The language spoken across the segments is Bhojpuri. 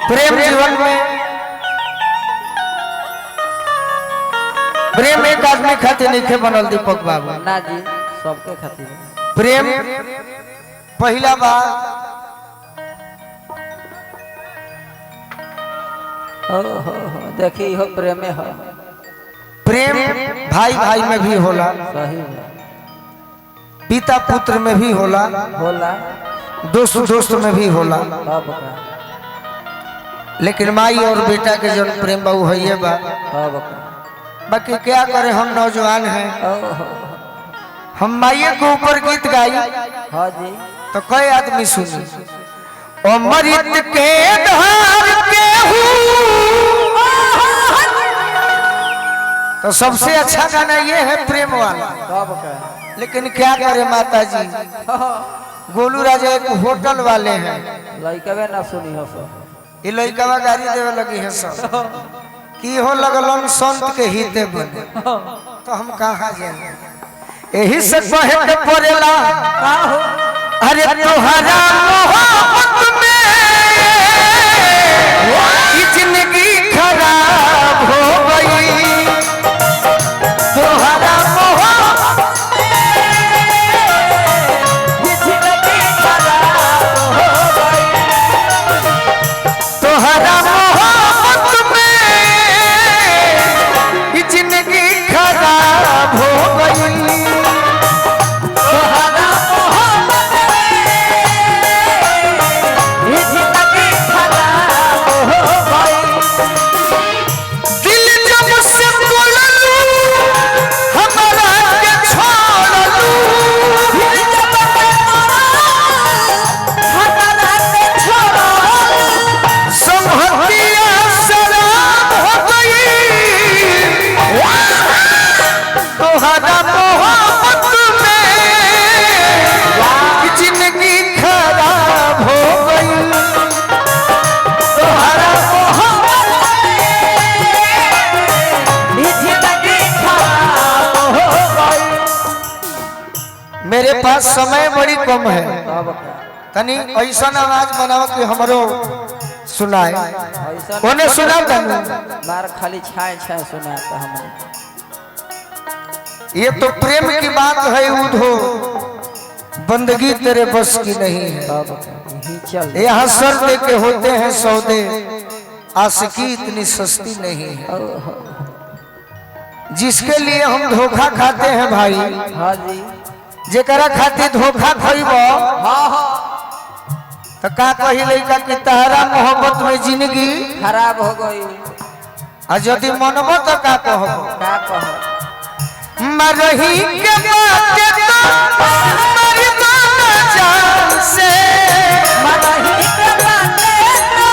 प्रेम जीवन में प्रेम एक आदमी खातिर नहीं बनल दीपक बाबू ना जी सबके खातिर प्रेम पहला बार देखी हो प्रेम हो प्रेम भाई भाई में भी होला सही है पिता पुत्र में भी होला होला दोस्त दोस्त में भी होला तब का लेकिन माई और बेटा के जन प्रेम बाबू है बा तब का बाकी क्या करे हम नौजवान हैं हम माइये के ऊपर गीत गाई हाँ जी तो कई आदमी सुनी अमृत के धार के तो सबसे अच्छा गाना ये है प्रेम वाला तब का लेकिन क्या करे माता जी गोलू राजा एक होटल वाले हैं लड़कवे ना सुनी हो सो ये लड़कवा गाड़ी देवे लगी है सब की हो लगलन संत के हिते बने तो हम कहाँ जाए यही से कहे के पड़ेला अरे तोहरा मोहब्बत में जिंदगी खराब हो गई तोहरा मोहब्बत में जिंदगी खराब हो गई तोहरा मोहब्बत में जिंदगी खराब हो गई मेरे पास समय बड़ी कम है तनी ऐसा आवाज बनाओ कि हमरो सुनाए कोने सुना तनु मार खाली छाए छाए सुनाता हमें ये तो प्रेम की बात है उधो बंदगी तेरे बस की नहीं है यहाँ सर दे के होते हैं सौदे आशिकी इतनी सस्ती नहीं है जिसके लिए हम धोखा खाते हैं भाई हाँ जी जेकरा खातिर धोखा खइब तो का कही लइका कि तहरा मोहब्बत में जिंदगी खराब हो गई आ यदि मनब तो का कहब का कहो मरही के बात तो मर जाना जान से मरही के बात तो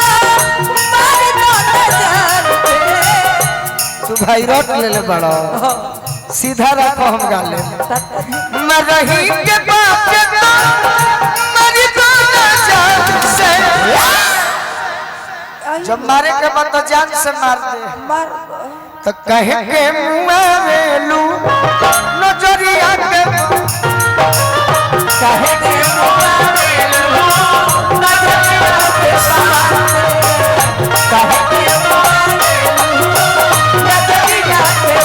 मर जाना जान से तू भाई रोट ले ले बड़ा सीधा रखो हम गाले मरही के बात तो मर जाना जान से जब मारे के बाद तो जान से मार दे मार तो कहे के मुआवेलू नजरिया के कहे के मुआवेलू नजरिया के कहे के मुआवेलू नजरिया के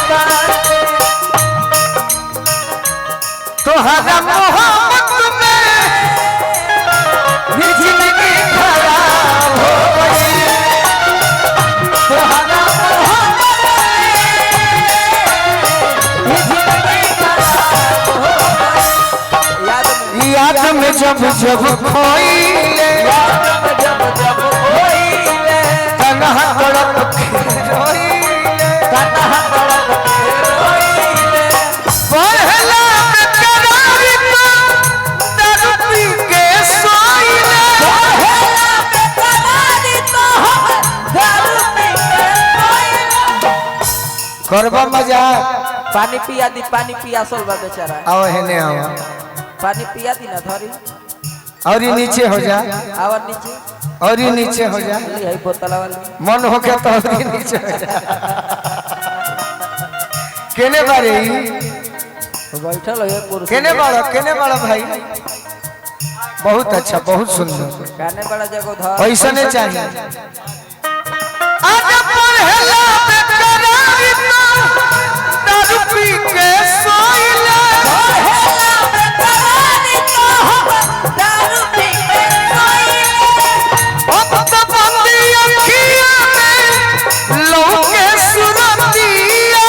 तोहरा मोहब्बत में जिंदगी खराब हो गई तोहरा मोहब्बत में जिंदगी खराब हो गई याद में जब जब खोइले तन्हा तड़प के रोइले तन्हा तड़प के रोइले पहला करार तो दारू पी के सोइले पहला करार तो दारू पी के सोइले करबा मजा पानी पिया दी पानी पिया सोलबा बेचारा आओ हेने आओ पानी पिया दी ना धरी और ये नीचे हो जा आवर नीचे और ये नीचे हो जा ली है बोतल वाली मन हो के तो और ये नीचे हो जा केने बारे बैठल है कुर्सी केने बाड़ा भाई बहुत अच्छा, बहुत सुंदर। गाने बड़ा जगह धर ऐसा नहीं चाहिए। आज पढ़ेला बेकरारी तो दारू पी के सोइला। अब तो बंदी अखिया में लौके सुरतिया।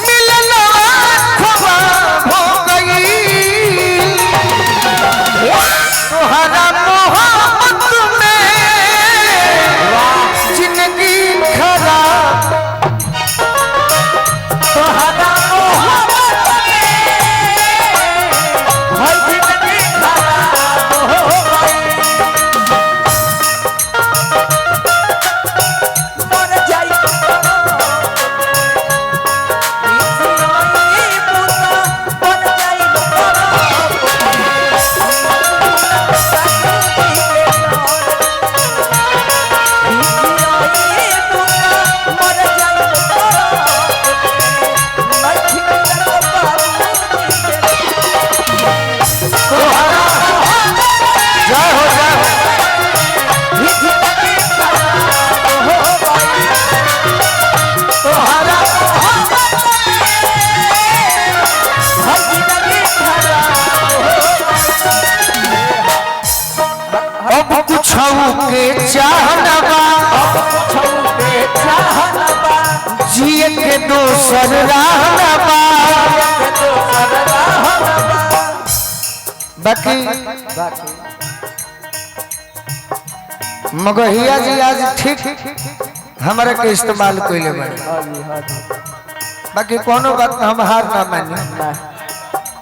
मिलन आँखवा हो गई तोहरा मोहब्बत में जिंदगी खराब। तोहरा मोहब्बत में जिंदगी खराब हो गई। मर जाई जय हो जय हो। तोहरा अब कुछ के चाहना बा जिए के दोसर रहना बा। बाकी मगहिया जी आज ठीक हमारा के इस्तेमाल कोइले बड़े। बाकी कोनो बात हम हार ना मानी।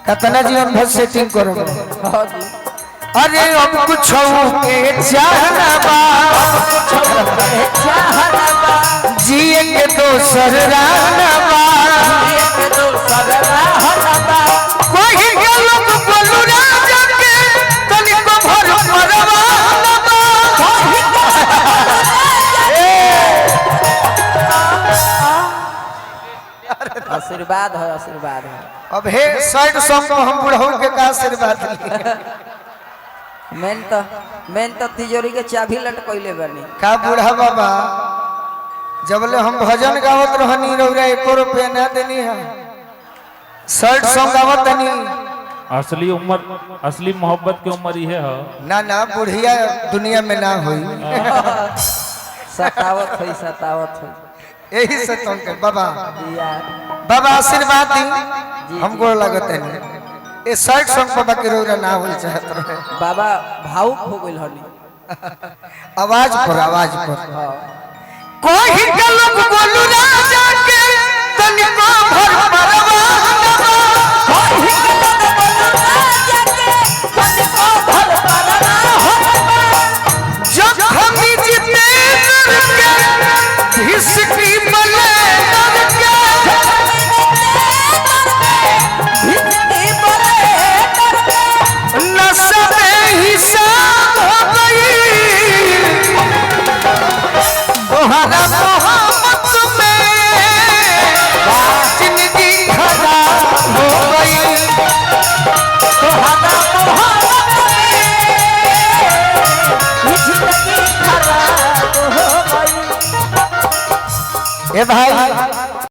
कतना जीवन भर सेटिंग करो। अरे अब कुछ के चाहना बा जिए के दोसर रहना बा। कोई गलत बोलू राजा के तनिको भर परवाना बा। आशीर्वाद है आशीर्वाद है। अब हे साइड सॉन्ग को हम बुढ़ऊ के का आशीर्वाद लिए। मेन तो तिजोरी के चाबी लटकइले बनी। का बूढ़ा बाबा जबले हम भजन गावत रहनी रौरा 1 रुपया ना देनी है। साइड सॉन्ग गावत नहीं। असली उम्र असली मोहब्बत की उम्र ये है। ना ना बुढ़िया दुनिया में ना हुई। सतावत है यही से तो बाबा यार। बाबा आशीर्वाद दी हमको लगत है ये साइड सॉन्ग बाबा के रौरा ना होल चाहत रहे। बाबा भावुक हो गइल हनी। आवाज पर हाँ। कोई गलत बोलू राजा के तनिको भर परवाना बा। कोई गलत बोलू राजा के तनिको भर परवाना बा। जब हम जीते के हिस्की बले के नशा हिसाब हो गई तोहरा मोहब्बत में जिंदगी खराब हो गई। तोहरा मोहब्बत में जिंदगी खराब हो गई। ए भाई